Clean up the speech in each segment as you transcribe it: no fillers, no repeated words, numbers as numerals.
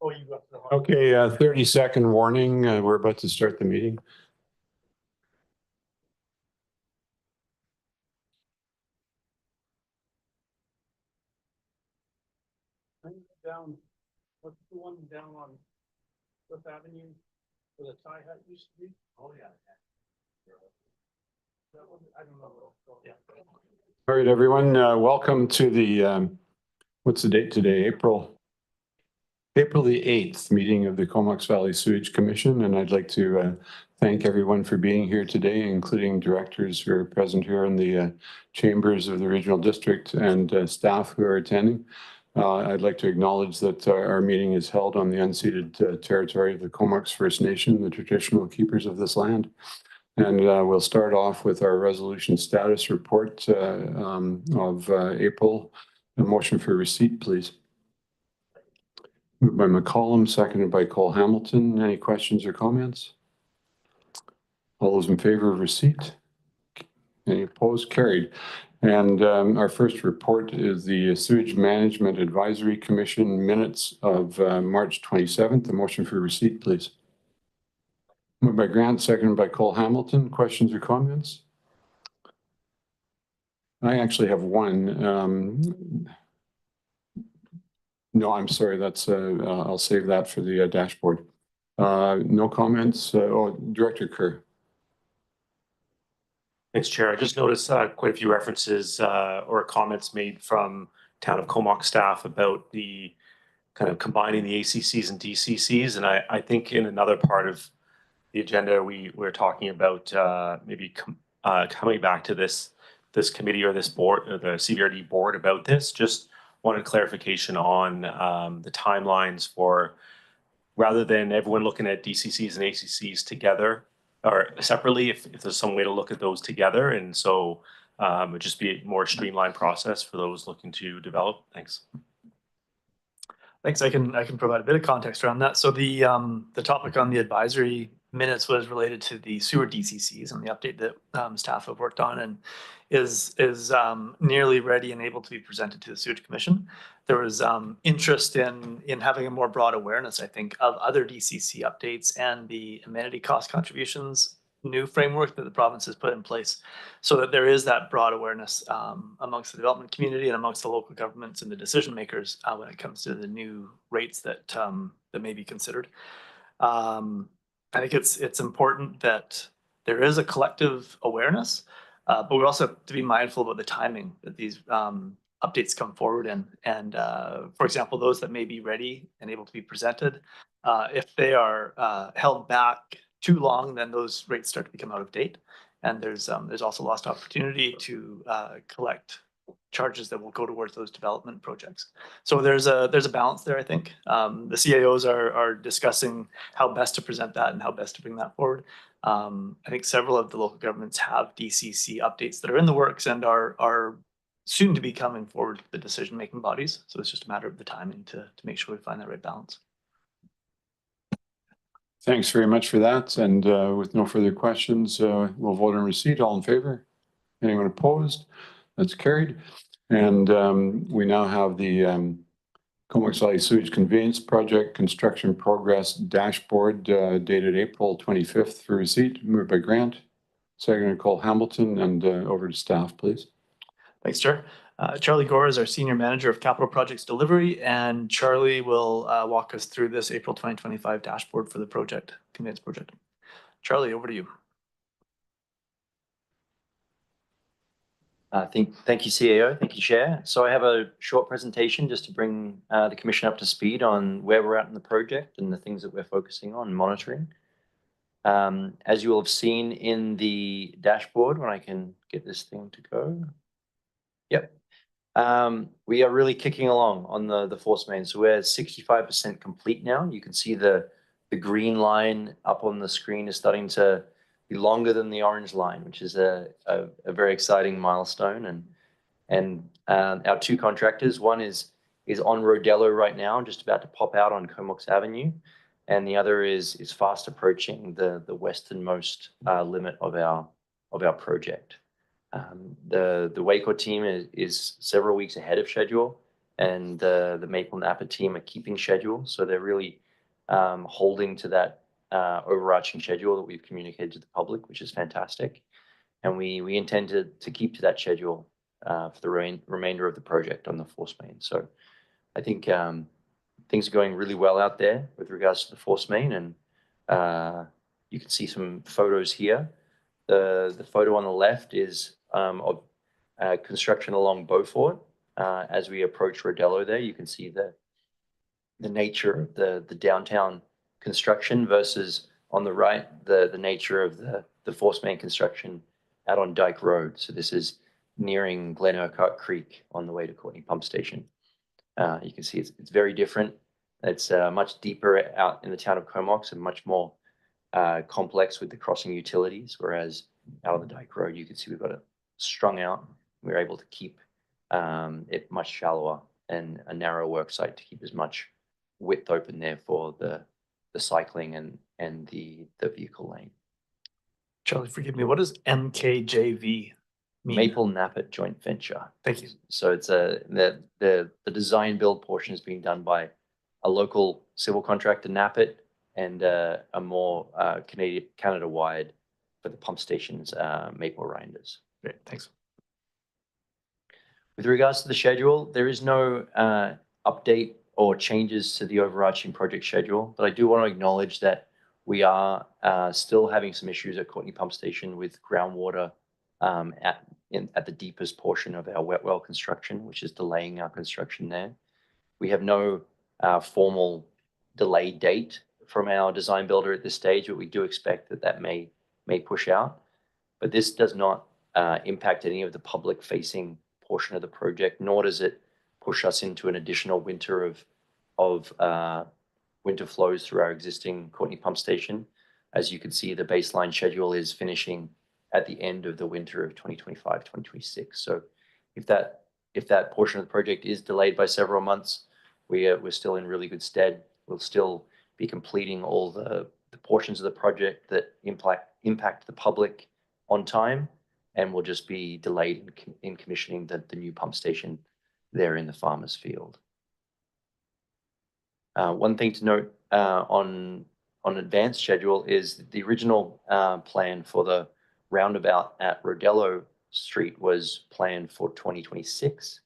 Oh, you got the. Okay, 30-second warning. We're about to start the meeting. Down, what's the one down on Fifth Avenue where the tie hut used to be? Oh, yeah. That one, I don't know. Yeah. All right, everyone, welcome to the, what's the date today? April the 8th meeting of the Comox Valley Sewage Commission. And I'd like to thank everyone for being here today, including directors who are present here in the chambers of the regional district and staff who are attending. I'd like to acknowledge that our meeting is held on the unceded territory of the Comox First Nation, the traditional keepers of this land. And we'll start off with our resolution status report of April. A motion for receipt, please. Moved by McCollum, seconded by Cole Hamilton. Any questions or comments? All those in favor of receipt? Any opposed? Carried. And our first report is the Sewage Management Advisory Commission minutes of March 27th. A motion for receipt, please. Moved by Grant, seconded by Cole Hamilton. Questions or comments? I actually have one. No, I'm sorry. That's I'll save that for the dashboard. No comments. Director Kerr. Thanks, Chair. I just noticed quite a few references or comments made from Town of Comox staff about the kind of combining the ACCs and DCCs. And I think in another part of the agenda, we're talking about maybe coming back to this committee or this board, or the CVRD board about this. Just wanted clarification on the timelines for, rather than everyone looking at DCCs and ACCs together or separately, if there's some way to look at those together. And so it would just be a more streamlined process for those looking to develop. Thanks. Thanks. I can provide a bit of context around that. So the topic on the advisory minutes was related to the sewer DCCs and the update that staff have worked on and is nearly ready and able to be presented to the Sewage Commission. There was interest in having a more broad awareness, I think, of other DCC updates and the amenity cost contributions new framework that the province has put in place, so that there is that broad awareness amongst the development community and amongst the local governments and the decision makers when it comes to the new rates that may be considered. I think it's important that there is a collective awareness, but we also have to be mindful about the timing that these updates come forward in. And for example, those that may be ready and able to be presented, if they are held back too long, then those rates start to become out of date. And there's also lost opportunity to collect charges that will go towards those development projects. So there's a balance there, I think. The CAOs are discussing how best to present that and how best to bring that forward. I think several of the local governments have DCC updates that are in the works and are soon to be coming forward to the decision-making bodies. So it's just a matter of the timing to make sure we find that right balance. Thanks very much for that. And with no further questions, we'll vote on receipt. All in favor? Anyone opposed? That's carried. And we now have the Comox Valley Sewage Conveyance Project Construction Progress Dashboard dated April 25th for receipt. Moved by Grant, seconded Cole Hamilton, and over to staff, please. Thanks, Chair. Charlie Gore is our Senior Manager of Capital Projects Delivery, and Charlie will walk us through this April 2025 dashboard for the project, conveyance project. Charlie, over to you. Thank you, CAO. Thank you, Chair. So I have a short presentation just to bring the Commission up to speed on where we're at in the project and the things that we're focusing on and monitoring. As you will have seen in the dashboard, when I can get this thing to go. Yep. We are really kicking along on the force main. So we're 65% complete now. You can see the green line up on the screen is starting to be longer than the orange line, which is a very exciting milestone. And our two contractors, one is on Rodello right now, just about to pop out on Comox Avenue, and the other is fast approaching the westernmost limit of our project. The Waco team is several weeks ahead of schedule. and the Maple Napa team are keeping schedule. So they're really holding to that overarching schedule that we've communicated to the public, which is fantastic. And we intend to keep to that schedule for the remainder of the project on the force main. So I think things are going really well out there with regards to the force main, and you can see some photos here. The photo on the left is of construction along Beaufort. As we approach Rodello there, you can see the nature of the downtown construction versus on the right, the nature of the force main construction out on Dyke Road. So this is nearing Glen Urquhart Creek on the way to Courtney Pump Station. You can see it's very different. It's much deeper out in the town of Comox and much more complex with the crossing utilities, whereas out on the Dyke Road, you can see we've got it strung out. We're able to keep it much shallower and a narrow work site to keep as much width open there for the cycling and the vehicle lane. Charlie, forgive me, what does MKJV mean? Maple Napa joint venture. Thank you. So it's the design build portion is being done by a local civil contractor, Napit, and a more Canada-wide for the pump stations, Maple Rinders. Great, thanks. With regards to the schedule, there is no update or changes to the overarching project schedule, but I do want to acknowledge that we are still having some issues at Courtney Pump Station with groundwater at the deepest portion of our wet well construction, which is delaying our construction there. We have no formal delay date from our design builder at this stage, but we do expect that may push out. But this does not impact any of the public facing portion of the project, nor does it push us into an additional winter of winter flows through our existing Courtney Pump Station. As you can see, the baseline schedule is finishing at the end of the winter of 2025, 2026. So if that portion of the project is delayed by several months, we're still in really good stead. We'll still be completing all the portions of the project that impact the public on time, and we'll just be delayed in commissioning the new pump station there in the farmer's field. One thing to note on advanced schedule is the original plan for the roundabout at Rodello Street was planned for 2026.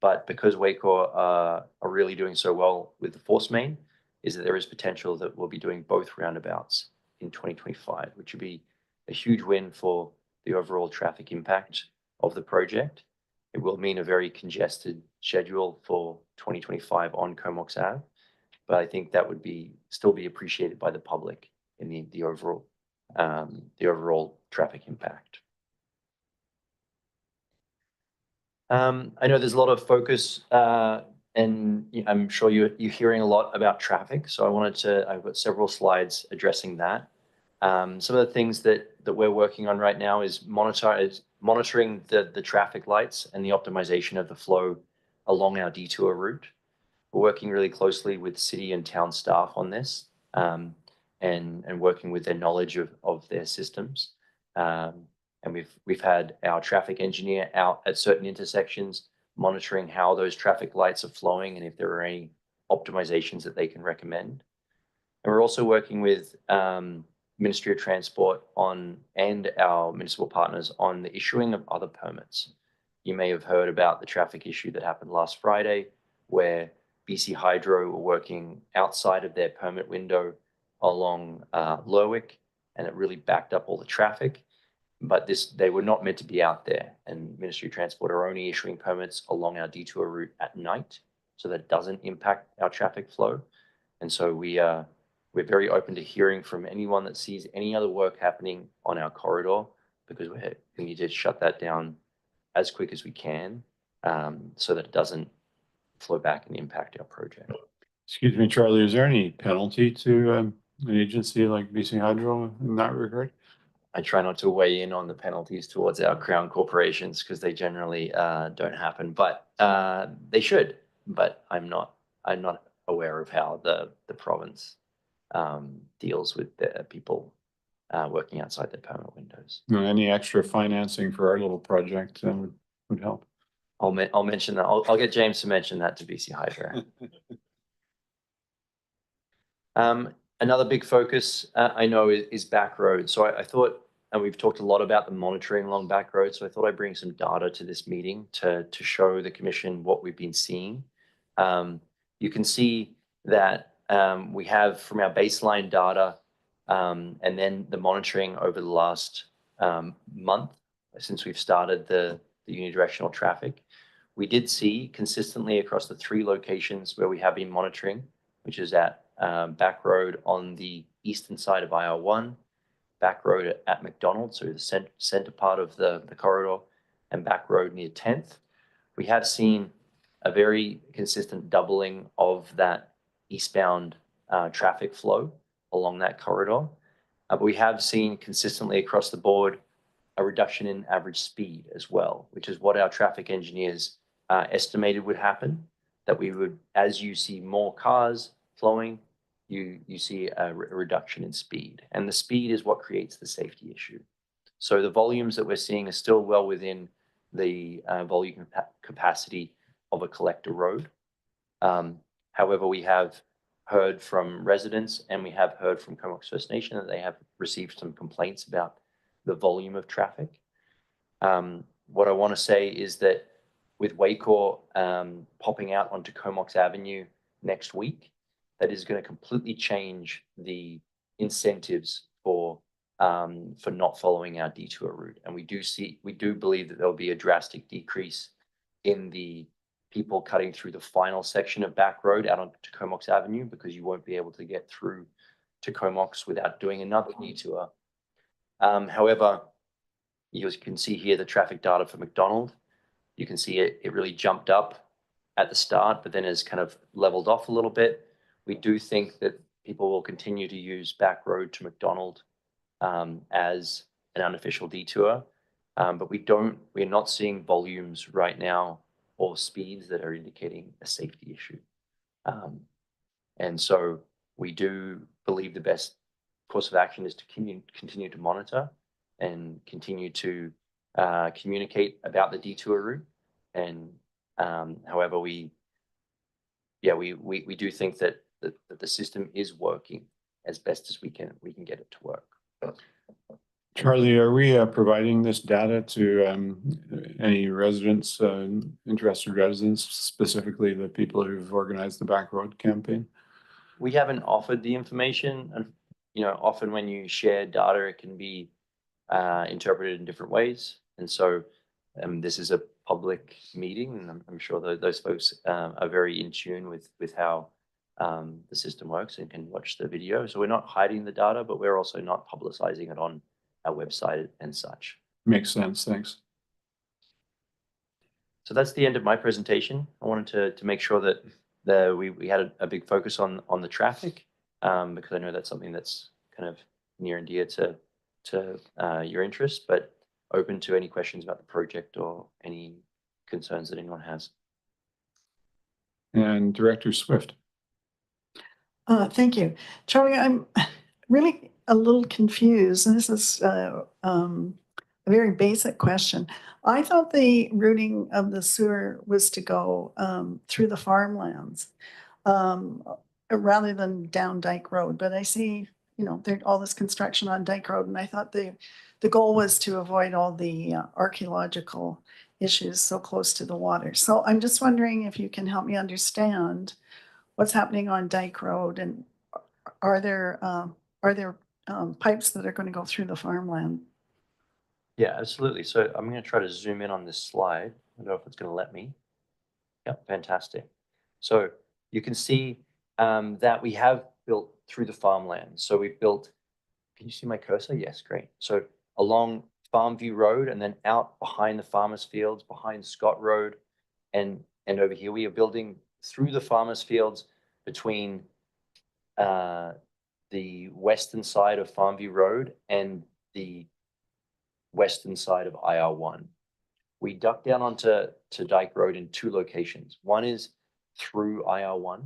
But because Wacor are really doing so well with the force main, is that there is potential that we'll be doing both roundabouts in 2025, which would be a huge win for the overall traffic impact of the project. It will mean a very congested schedule for 2025 on Comox Ave, but I think that would still be appreciated by the public in the overall traffic impact. I know there's a lot of focus, and I'm sure you're hearing a lot about traffic. So I've got several slides addressing that. Some of the things that we're working on right now is monitoring the traffic lights and the optimization of the flow along our detour route. We're working really closely with city and town staff on this, and working with their knowledge of their systems. And we've had our traffic engineer out at certain intersections monitoring how those traffic lights are flowing and if there are any optimizations that they can recommend. And we're also working with Ministry of Transport and our municipal partners on the issuing of other permits. You may have heard about the traffic issue that happened last Friday, where BC Hydro were working outside of their permit window along Lerwick, and it really backed up all the traffic. But they were not meant to be out there, and Ministry of Transport are only issuing permits along our detour route at night, so that doesn't impact our traffic flow. And so we're very open to hearing from anyone that sees any other work happening on our corridor, because we need to shut that down as quick as we can, so that it doesn't flow back and impact our project. Excuse me, Charlie, is there any penalty to an agency like BC Hydro in that regard? I try not to weigh in on the penalties towards our crown corporations because they generally don't happen, but they should. But I'm not aware of how the province deals with the people working outside their permit windows. No, any extra financing for our little project would help. I'll mention that. I'll get James to mention that to BC Hydro. Another big focus I know is back roads. So I thought, and we've talked a lot about the monitoring along back roads. So I thought I'd bring some data to this meeting to show the commission what we've been seeing. You can see that we have from our baseline data and then the monitoring over the last month since we've started the unidirectional traffic. We did see consistently across the 3 locations where we have been monitoring, which is at back road on the eastern side of IR1, back road at McDonald, so the center part of the corridor, and back road near 10th. We have seen a very consistent doubling of that eastbound traffic flow along that corridor. But we have seen consistently across the board a reduction in average speed as well, which is what our traffic engineers estimated would happen, that we would, as you see more cars flowing, you see a reduction in speed. And the speed is what creates the safety issue. So the volumes that we're seeing are still well within the volume capacity of a collector road. However, we have heard from residents and we have heard from Comox First Nation that they have received some complaints about the volume of traffic. What I want to say is that with Waycor popping out onto Comox Avenue next week, that is going to completely change the incentives for not following our detour route. And we do believe that there'll be a drastic decrease in the people cutting through the final section of back road out onto Comox Avenue, because you won't be able to get through to Comox without doing another detour. However, you can see here the traffic data for McDonald. You can see it really jumped up at the start, but then has kind of leveled off a little bit. We do think that people will continue to use back road to McDonald as an unofficial detour, but we're not seeing volumes right now or speeds that are indicating a safety issue. And so we do believe the best course of action is to continue to monitor and continue to communicate about the detour route. And however, we do think that the system is working as best as we can get it to work. Charlie, are we providing this data to any residents, interested residents, specifically the people who've organized the Back Road campaign? We haven't offered the information, and often when you share data, it can be interpreted in different ways. And so this is a public meeting, and I'm sure those folks are very in tune with how the system works and can watch the video. So we're not hiding the data, but we're also not publicizing it on our website and such. Makes sense. Thanks. So that's the end of my presentation. I wanted to make sure that we had a big focus on the traffic, because I know that's something that's kind of near and dear to your interest, but open to any questions about the project or any concerns that anyone has. And Director Swift. Thank you. Charlie, I'm really a little confused, and this is a very basic question. I thought the routing of the sewer was to go through the farmlands rather than down Dyke Road, but I see, there's all this construction on Dyke Road, and I thought the goal was to avoid all the archaeological issues so close to the water. So I'm just wondering if you can help me understand what's happening on Dyke Road, and are there pipes that are going to go through the farmland? Yeah, absolutely. So I'm going to try to zoom in on this slide. I don't know if it's going to let me. Yep, fantastic. So you can see that we have built through the farmland. So we've built, can you see my cursor? Yes, great. So along Farmview Road, and then out behind the farmers' fields, behind Scott Road, and over here we are building through the farmers' fields between the western side of Farmview Road and the western side of IR1. We duck down onto Dyke Road in 2 locations. One is through IR1,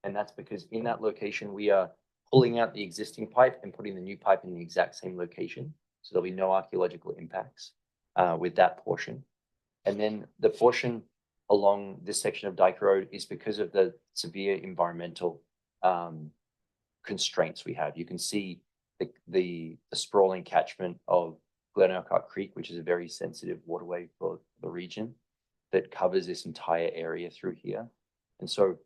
and that's because in that location we are pulling out the existing pipe and putting the new pipe in the exact same location. So there'll be no archaeological impacts with that portion. And then the portion along this section of Dyke Road is because of the severe environmental constraints we have. You can see the sprawling catchment of Glen Urquhart Creek, which is a very sensitive waterway for the region that covers this entire area through here. And so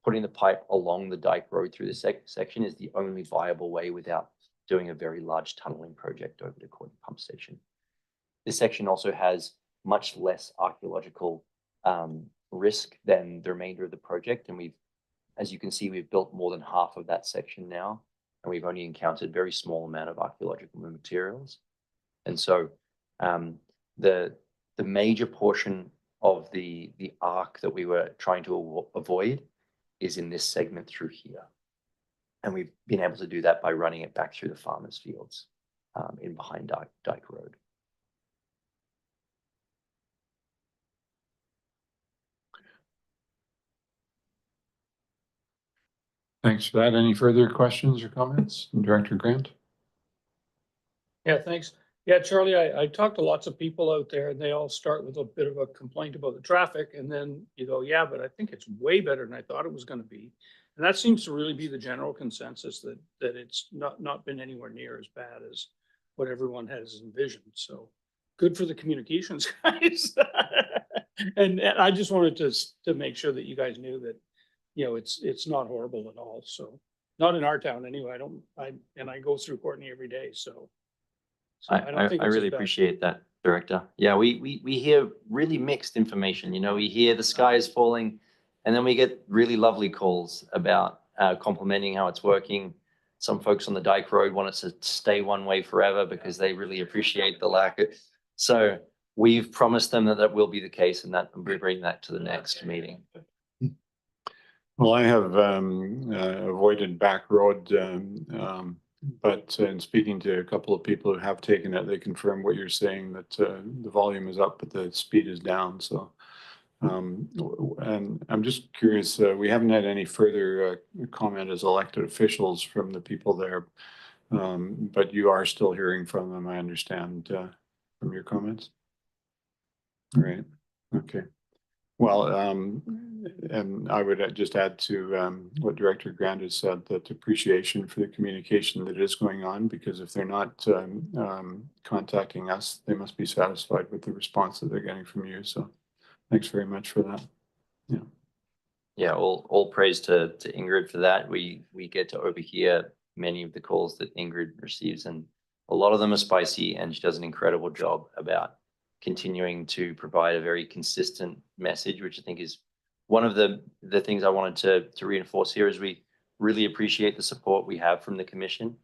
putting the pipe along the Dyke Road through this section is the only viable way without doing a very large tunneling project over the Courtney Pump Station. This section also has much less archaeological risk than the remainder of the project. And we've, as you can see, we've built more than half of that section now, and we've only encountered very small amount of archaeological materials. And so the major portion of the arc that we were trying to avoid is in this segment through here. And we've been able to do that by running it back through the farmers' fields in behind Dyke Road. Thanks for that. Any further questions or comments? Director Grant? Yeah, thanks. Yeah, Charlie, I talked to lots of people out there and they all start with a bit of a complaint about the traffic. And then you go, yeah, but I think it's way better than I thought it was going to be. And that seems to really be the general consensus that it's not been anywhere near as bad as what everyone has envisioned. So good for the communications guys. And I just wanted to make sure that you guys knew that, you know, it's not horrible at all. So not in our town anyway. I go through Courtney every day. So I don't think I it's really as bad. appreciate that, Director. Yeah, we hear really mixed information. You know, we hear the sky is falling, and then we get really lovely calls about complimenting how it's working. Some folks on the Dyke Road want it to stay one way forever because they really appreciate the lack of. So we've promised them that that will be the case, and that we'll bring that to the next meeting. Well, I have avoided back road, but in speaking to a couple of people who have taken it, they confirm what you're saying, that the volume is up, but the speed is down. So, and I'm just curious, we haven't had any further comment as elected officials from the people there, but you are still hearing from them, I understand, from your comments. All right, okay. Well, and I would just add to what Director Grant has said, that appreciation for the communication that is going on, because if they're not contacting us, they must be satisfied with the response that they're getting from you. So thanks very much for that. Yeah. Yeah, all praise to Ingrid for that. We get to overhear many of the calls that Ingrid receives, and a lot of them are spicy, and she does an incredible job about continuing to provide a very consistent message, which I think is one of the things I wanted to reinforce here. Is we really appreciate the support we have from the commission,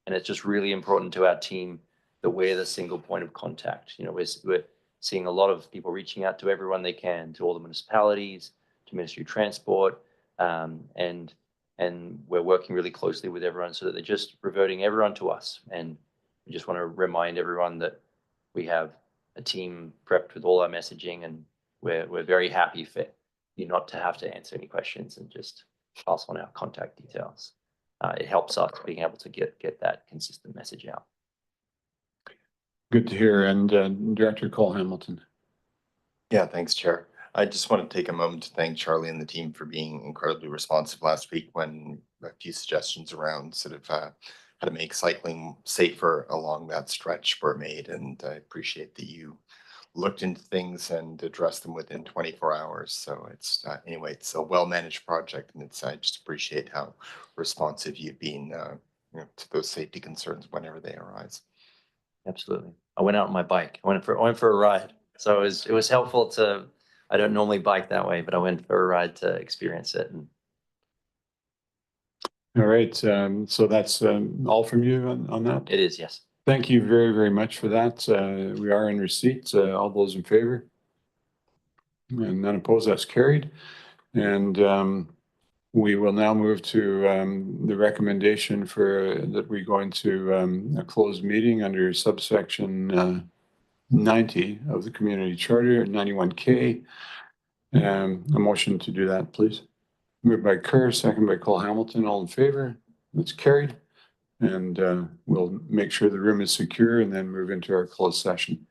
and it's just really important to our team that we're the single point of contact. You know, we're seeing a lot of people reaching out to everyone they can, to all the municipalities, to Ministry of Transport, and we're working really closely with everyone so that they're just reverting everyone to us. And we just want to remind everyone that we have a team prepped with all our messaging, and we're very happy for you not to have to answer any questions and just pass on our contact details. It helps us being able to get that consistent message out. Good to hear. And Director Cole Hamilton. Yeah, thanks, Chair. I just want to take a moment to thank Charlie and the team for being incredibly responsive last week when a few suggestions around sort of how to make cycling safer along that stretch were made. And I appreciate that you looked into things and addressed them within 24 hours. So it's anyway, it's a well-managed project, and I just appreciate how responsive you've been to those safety concerns whenever they arise. Absolutely. I went out on my bike. I went for a ride. So it was helpful to, I don't normally bike that way, but I went for a ride to experience it. And All right. So that's all from you on that? it is, yes. Thank you very, very much for that. We are in receipt. All those in favor? And none opposed, that's carried. And we will now move to the recommendation that we go into a closed meeting under subsection 90 of the community charter, 91K. A motion to do that, please. Moved by Kerr, second by Cole Hamilton. All in favor? That's carried. And we'll make sure the room is secure and then move into our closed session.